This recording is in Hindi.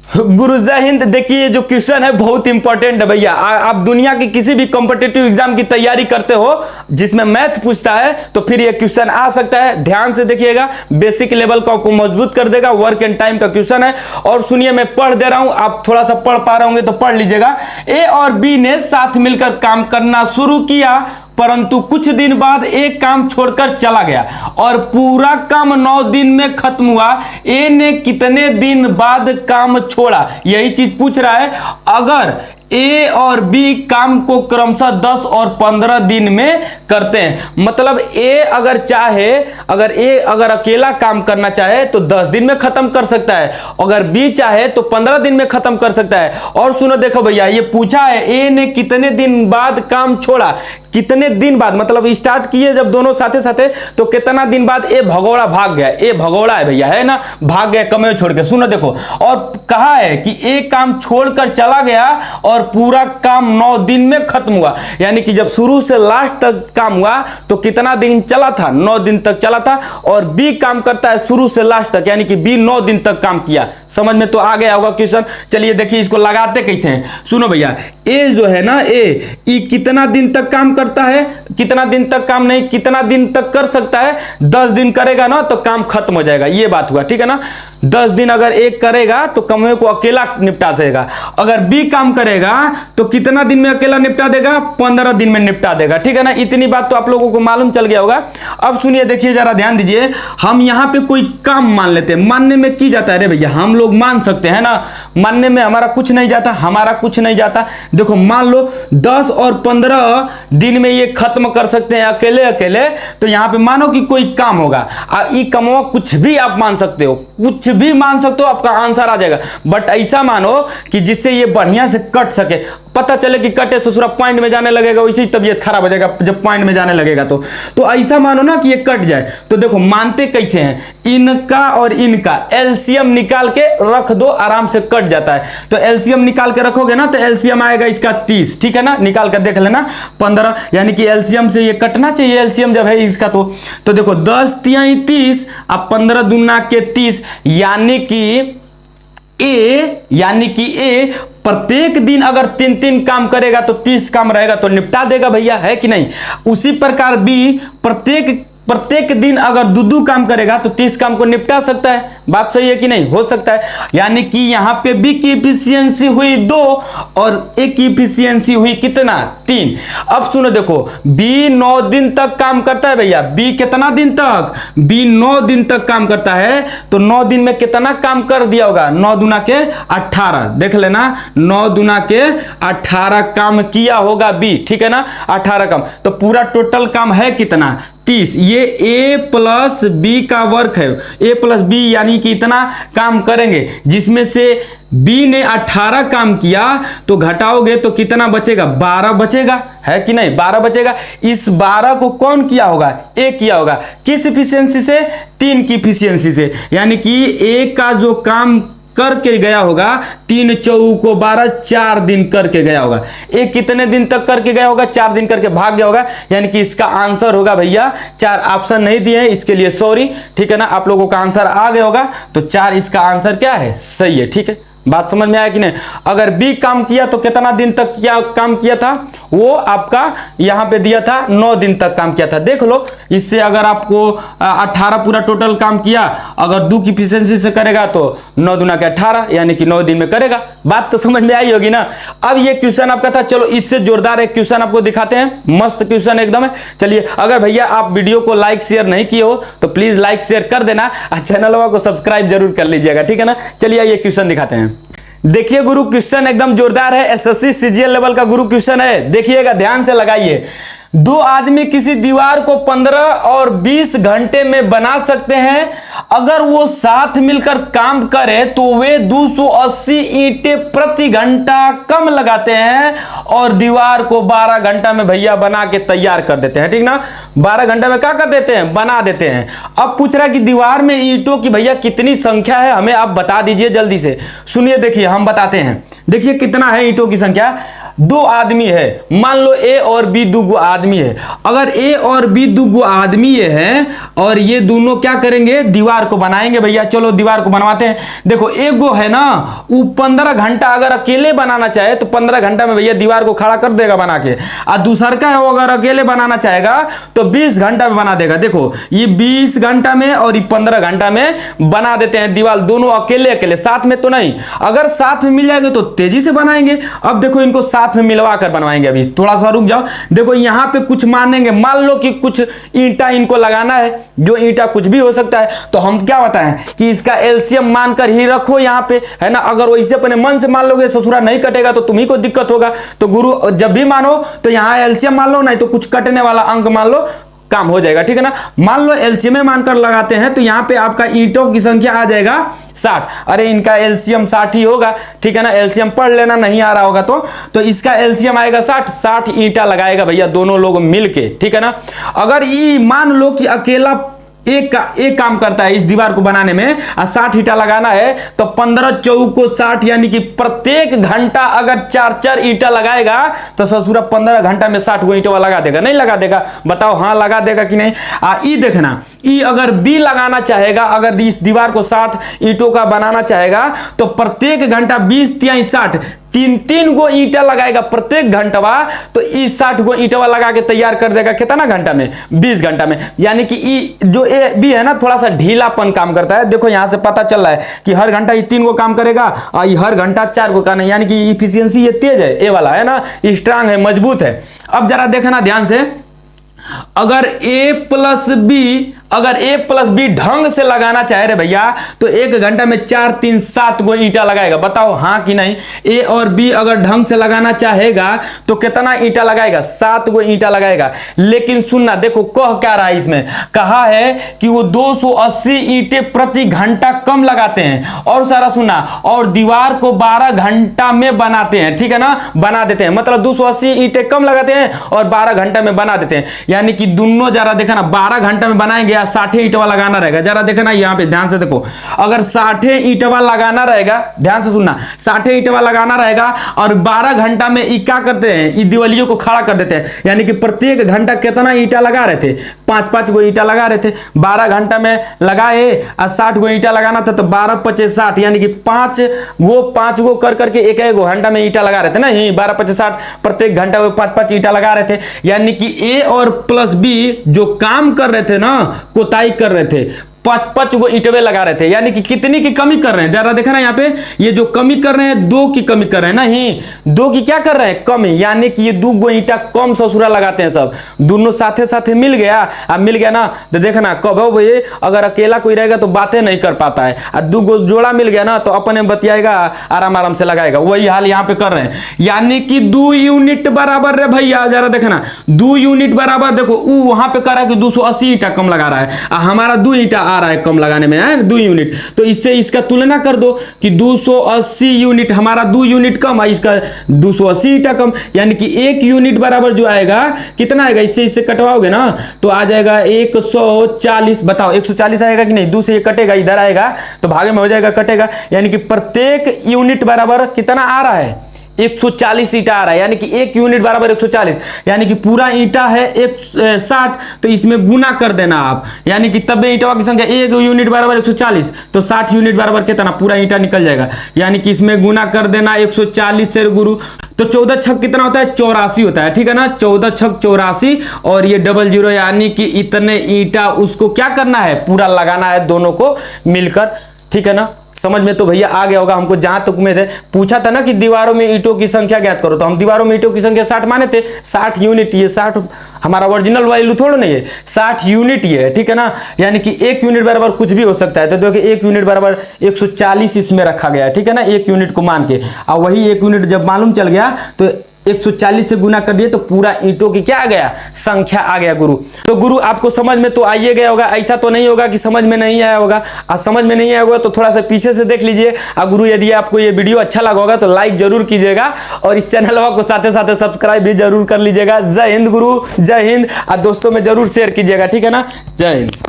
गुरु जय हिंद। देखिए जो क्वेश्चन है बहुत इंपॉर्टेंट है भैया। आप दुनिया की किसी भी कॉम्पिटिटिव एग्जाम की तैयारी करते हो जिसमें मैथ पूछता है तो फिर ये क्वेश्चन आ सकता है। ध्यान से देखिएगा, बेसिक लेवल को आपको मजबूत कर देगा। वर्क एंड टाइम का क्वेश्चन है। और सुनिए मैं पढ़ दे रहा हूं, आप थोड़ा सा पढ़ पा रहे होंगे तो पढ़ लीजिएगा। ए और बी ने साथ मिलकर काम करना शुरू किया, परंतु कुछ दिन बाद एक काम छोड़कर चला गया और पूरा काम 9 दिन में खत्म हुआ। ए ने कितने दिन बाद काम छोड़ा, यही चीज पूछ रहा है। अगर ए और बी काम को क्रमशः 10 और 15 दिन में करते हैं, मतलब ए अगर चाहे, अगर अकेला काम करना चाहे तो 10 दिन में खत्म कर सकता है, अगर बी चाहे तो 15 दिन में खत्म कर सकता है। और सुनो देखो भैया, ये पूछा है ए ने कितने दिन बाद काम छोड़ा। कितने दिन बाद मतलब स्टार्ट किए जब दोनों साथे साथे, तो कितना दिन बाद ए भगोड़ा भाग गया। ए भगोड़ा है भैया, है ना, भाग गया कमरे छोड़ के। सुनो देखो, और कहा है कि ए काम छोड़कर चला गया और पूरा काम 9 दिन में खत्म हुआ। यानी कि जब शुरू से लास्ट तक काम हुआ तो कितना दिन चला था, 9 दिन तक चला था। और बी काम करता है शुरू से लास्ट तक, यानी कि बी 9 दिन तक काम किया। समझ में तो आ गया होगा क्वेश्चन। चलिए देखिए इसको लगाते कैसे हैं। सुनो भैया, ए जो है ना, ए कितना दिन तक काम करता है, कितना दिन तक काम नहीं, कितना दिन तक कर सकता है। 10 दिन करेगा ना तो काम खत्म हो जाएगा, ये बात हुआ, ठीक है ना। 10 दिन अगर एक करेगा तो कमरे को अकेला निपटा देगा। अगर बी काम करेगा तो कितना दिन में अकेला निपटा देगा, 15 दिन में निपटा देगा, ठीक है ना। इतनी बात तो आप लोगों को मालूम चल गया होगा। अब सुनिए देखिए जरा ध्यान दीजिए, हम यहां पे कोई काम मान लेते हैं। मानने में की जाता है रे भैया, हम लोग मान सकते हैं ना, मानने में हमारा कुछ नहीं जाता, हमारा कुछ नहीं जाता। देखो मान लो 10 और 15 दिन में ये खत्म कर सकते हैं अकेले अकेले। तो यहां पे मानो कि कोई काम होगा, ई कमवा कुछ भी आप मान सकते हो, कुछ भी मान सकते हो, आपका आंसर आ जाएगा। बट ऐसा मानो कि जिससे ये बढ़िया से कट सके, पता चले कि कटे ससुरा पॉइंट में जाने लगेगा, वैसे ही तबीयत खराब हो जाएगा जब पॉइंट में जाने लगेगा। तो ऐसा मानो ना कि ये कट जाए। तो देखो मानते कैसे हैं, इनका और इनका एलसीएम निकाल के रख दो, आराम से कट जाता है। तो एलसीएम निकाल के रखोगे ना तो एलसीएम आएगा इसका 30, ठीक है ना। निकाल कर देख लेना 15, यानी कि एलसीएम से ये कटना चाहिए, एलसीएम जब है इसका। तो देखो 10 तिहाई 30 और 15 दूना के 30, यानी कि ए प्रत्येक दिन अगर 3-3 काम करेगा तो 30 काम रहेगा तो निपटा देगा भैया, है कि नहीं। उसी प्रकार बी प्रत्येक दिन अगर 2-2 काम करेगा तो 30 काम को निपटा सकता है। बात सही है कि नहीं, हो सकता है। यानी कि यहां पे बी की इफिशियंसी हुई 2 और ए की इफिशियंसी हुई कितना, 3। अब सुनो देखो, बी 9 दिन तक काम करता है भैया। बी कितना दिन तक, बी 9 दिन तक काम करता है। तो 9 दिन में कितना काम कर दिया होगा, 9 दूना के 18, देख लेना, 9 दूना के 18 काम किया होगा बी, ठीक है ना, 18 काम। तो पूरा टोटल काम है कितना, 30। ये ए प्लस बी का वर्क है, ए प्लस बी यानी कि इतना काम करेंगे, जिसमें से बी ने 18 काम किया तो घटाओगे तो कितना बचेगा, 12 बचेगा, है कि नहीं, 12 बचेगा। इस 12 को कौन किया होगा, ए किया होगा। किस इफिशियंसी से, 3 की इफिशियंसी से। यानी कि ए का जो काम करके गया होगा 3 चौको 12, 4 दिन करके गया होगा। एक कितने दिन तक करके गया होगा, 4 दिन करके भाग गया होगा। यानी कि इसका आंसर होगा भैया 4। ऑप्शन नहीं दिए हैं इसके लिए सॉरी, ठीक है ना। आप लोगों का आंसर आ गया होगा तो 4 इसका आंसर क्या है, सही है, ठीक है। बात समझ में आया कि नहीं। अगर बी काम किया तो कितना दिन तक क्या काम किया था, वो आपका यहां पे दिया था 9 दिन तक काम किया था। देख लो इससे, अगर आपको 18 पूरा टोटल काम किया, अगर 2 की इफिशियंसी से करेगा तो 9 दूना के 18, यानी कि 9 दिन में करेगा। बात तो समझ में आई होगी ना। अब ये क्वेश्चन आपका था, चलो इससे जोरदार एक क्वेश्चन आपको दिखाते हैं, मस्त क्वेश्चन एकदम है। चलिए, अगर भैया आप वीडियो को लाइक शेयर नहीं किए हो तो प्लीज लाइक शेयर कर देना और चैनल को सब्सक्राइब जरूर कर लीजिएगा, ठीक है ना। चलिए ये क्वेश्चन दिखाते हैं। देखिए गुरु, क्वेश्चन एकदम जोरदार है, एसएससी सीजीएल लेवल का गुरु क्वेश्चन है। देखिएगा, ध्यान से लगाइए। 2 आदमी किसी दीवार को 15 और 20 घंटे में बना सकते हैं। अगर वो साथ मिलकर काम करे तो वे 280 ईंटें प्रति घंटा कम लगाते हैं और दीवार को 12 घंटा में भैया बना के तैयार कर देते हैं, ठीक ना। 12 घंटा में क्या कर देते हैं, बना देते हैं। अब पूछ रहा है कि दीवार में ईंटों की भैया कितनी संख्या है, हमें आप बता दीजिए जल्दी से। सुनिए देखिए हम बताते हैं। देखिए कितना है ईंटों की संख्या। दो आदमी है, मान लो ए और बी दो आदमी है। अगर ए और बी दो आदमी ये है और ये दोनों क्या करेंगे, दीवार को बनाएंगे भैया। चलो दीवार को बनवाते हैं। देखो एक गो है ना, वो 15 घंटा अगर अकेले बनाना चाहे तो 15 घंटा में भैया दीवार को खड़ा कर देगा बना के। और दूसर का है वो अगर अकेले बनाना चाहेगा तो 20 घंटा में बना देगा। देखो ये 20 घंटा में और ये 15 घंटा में बना देते हैं दीवार, दोनों अकेले अकेले, साथ में तो नहीं। अगर साथ में मिल जाएंगे तो तेजी से बनाएंगे। अब देखो इनको साथ में मिलवा कर बनवाएंगे। अभी थोड़ा सा रुक जाओ। देखो यहां पे कुछ मानेंगे, मान लो कि कुछ ईंटा इनको लगाना है, जो ईंटा कुछ भी हो सकता है। तो हम क्या बताएं कि इसका एलसीएम मानकर ही रखो यहाँ पे, है ना। अगर वैसे अपने मन से मान लोगे ससुरा नहीं कटेगा तो तुम्ही को दिक्कत होगा। तो गुरु जब भी मानो तो यहाँ एलसीएम मान लो, नहीं तो कुछ कटने वाला अंक मान लो, काम हो जाएगा, ठीक है ना। मान लो एलसीएम मानकर लगाते हैं तो यहाँ पे आपका ईंटों की संख्या आ जाएगा 60। अरे इनका एलसीएम 60 ही होगा, ठीक है ना। एलसीएम पढ़ लेना, नहीं आ रहा होगा तो इसका एलसीएम आएगा 60 ईंटा लगाएगा भैया दोनों लोग मिलके, ठीक है ना। अगर ये मान लो कि अकेला एक काम करता है इस दीवार को बनाने में, 60 ईंटा लगाना है तो 15 चौको 60, यानी कि प्रत्येक घंटा अगर 4 ईंटा लगाएगा तो ससुरा 15 घंटा में 60 ईंटा लगा देगा, नहीं लगा देगा? बताओ हाँ लगा देगा कि नहीं। ई देखना, ई अगर बी लगाना चाहेगा, अगर इस दीवार को 60 ईंटों का बनाना चाहेगा तो प्रत्येक घंटा 20 तिहाई 60, 3 गो ईंटा लगाएगा प्रत्येक घंटवा। तो ई 60 गो ईंटवा लगा के तैयार कर देगा कितना घंटा में, 20 घंटा में। यानी कि ई जो ए बी है ना, थोड़ा सा ढीलापन काम करता है। देखो यहां से पता चल रहा है कि हर घंटा ये 3 गो काम करेगा और ये हर घंटा 4 गो काम, यानी कि इफिशियंसी ये तेज है, ए वाला है ना, स्ट्रांग है, मजबूत है। अब जरा देखना ध्यान से, अगर ए प्लस बी ढंग से लगाना चाहे रे भैया तो 1 घंटा में 4 3 7 गो ईंटा लगाएगा। बताओ हाँ कि नहीं। ए और बी अगर ढंग से लगाना चाहेगा तो कितना ईंटा लगाएगा, 7 गो ईंटा लगाएगा। लेकिन सुनना, देखो कह क्या रहा है इसमें, कहा है कि वो 280 ईंटे प्रति घंटा कम लगाते हैं। और सारा सुनना, और दीवार को 12 घंटा में बनाते हैं, ठीक है ना, बना देते हैं। मतलब 280 ईंटे कम लगाते हैं और 12 घंटा में बना देते हैं। यानी कि दोनों जरा देखना, 12 घंटा में बनाएंगे, 60 ईंटवा लगाना रहेगा। जरा देखना यहाँ पे ध्यान से देखो, अगर 60 ईंटवा लगाना रहेगा, ध्यान से सुनना, 60 ईंटवा लगाना रहेगा और 12 घंटा में ई क्या करते हैं, ई दीवालियों को खड़ा कर देते हैं। यानी कि प्रत्येक घंटा कितना ईंटा लगा रहे थे, 5 गो ईंटा लगा रहे थे। 12 घंटा में लगाए और 60 गो ईंटा लगाना था तो 12 5 60, यानी कि 5 गो कर करके एक घंटा में ईंटा लगा रहे थे ना। 12 5 60 प्रत्येक घंटा में 5 ईंटा लगा रहे थे। यानी कि ए और प्लस बी जो काम कर रहे थे ना, कोताही कर रहे थे, 5 गो ईंटवे लगा रहे थे। यानी कि कितनी की कमी कर रहे हैं, जरा देखना यहाँ पे, ये जो कमी कर रहे हैं 2 की कमी कर रहे हैं, नहीं 2 की क्या कर रहे हैं, कमी। यानी कि ये 2 गो ईंटा कम ससुरा लगाते हैं सब, दोनों साथे साथे मिल गया। अब मिल गया ना तो देखना कब हो ये, अगर अकेला कोई रहेगा तो बातें नहीं कर पाता है, और 2 गो जोड़ा मिल गया ना तो अपने बतियाएगा, आराम से लगाएगा। वही हाल यहाँ पे कर रहे हैं। यानी कि 2 यूनिट बराबर रे भैया, जरा देखना 2 यूनिट बराबर, देखो वहां पे कर रहा है कि 280 ईंटा कम लगा रहा है, हमारा 2 ईंटा आ रहा है कम लगाने में, है 2 यूनिट। तो इससे इसका तुलना कर दो कि 280 यूनिट, हमारा 2 यूनिट कम है, इसका 280 ईंटा कम। यानी कि 1 यूनिट बराबर जो आएगा कितना आएगा, इससे कटवाओगे ना तो आ जाएगा 140। बताओ 140 आएगा कि नहीं, 2 से ये कटेगा, इधर आएगा तो भागे में हो जाएगा, कटेगा। यानी कि प्रत्येक यूनिट बराबर कितना आ रहा है, 140 ईंटा आ रहा है। यानी कि 1 यूनिट बराबर 140, यानी कि पूरा ईंटा है 60, तो इसमें गुना कर देना आप। यानी कि तब ईंटवा की संख्या 1 यूनिट बराबर 140, तो 60 यूनिट बराबर कितना, पूरा ईंटा निकल जाएगा। यानी कि इसमें गुना कर देना 140 से गुरु, तो 14 छक कितना होता है, 84 होता है, ठीक है ना। 14 छक 84 और ये 00, यानी कि इतने ईंटा उसको क्या करना है, पूरा लगाना है दोनों को मिलकर, ठीक है ना। समझ में तो भैया आ गया होगा। हमको जहां तक उम्मीद है, पूछा था ना कि दीवारों में ईंटों की संख्या ज्ञात करो, तो हम दीवारों में ईंटों की संख्या 60 माने थे, 60 यूनिट। ये 60 हमारा ओरिजिनल वैल्यू थोड़ा नहीं है, 60 यूनिट ये है, ठीक है ना। यानी कि 1 यूनिट बराबर कुछ भी हो सकता है। तो देखिए 1 यूनिट बराबर 140 इसमें रखा गया है, ठीक है ना, 1 यूनिट को मान के। और वही 1 यूनिट जब मालूम चल गया तो 140 से गुना कर दिए तो पूरा ईंटों की क्या आ गया, संख्या आ गया गुरु। तो गुरु आपको समझ में तो आइए गया होगा, ऐसा तो नहीं होगा कि समझ में नहीं आया होगा। समझ में नहीं आया होगा तो थोड़ा सा पीछे से देख लीजिए। और गुरु यदि आपको ये वीडियो अच्छा लगा होगा तो लाइक जरूर कीजिएगा और इस चैनल को साथ साथ सब्सक्राइब भी जरूर कर लीजिएगा। जय हिंद गुरु, जय हिंद। और दोस्तों में जरूर शेयर कीजिएगा, ठीक है ना। जय हिंद।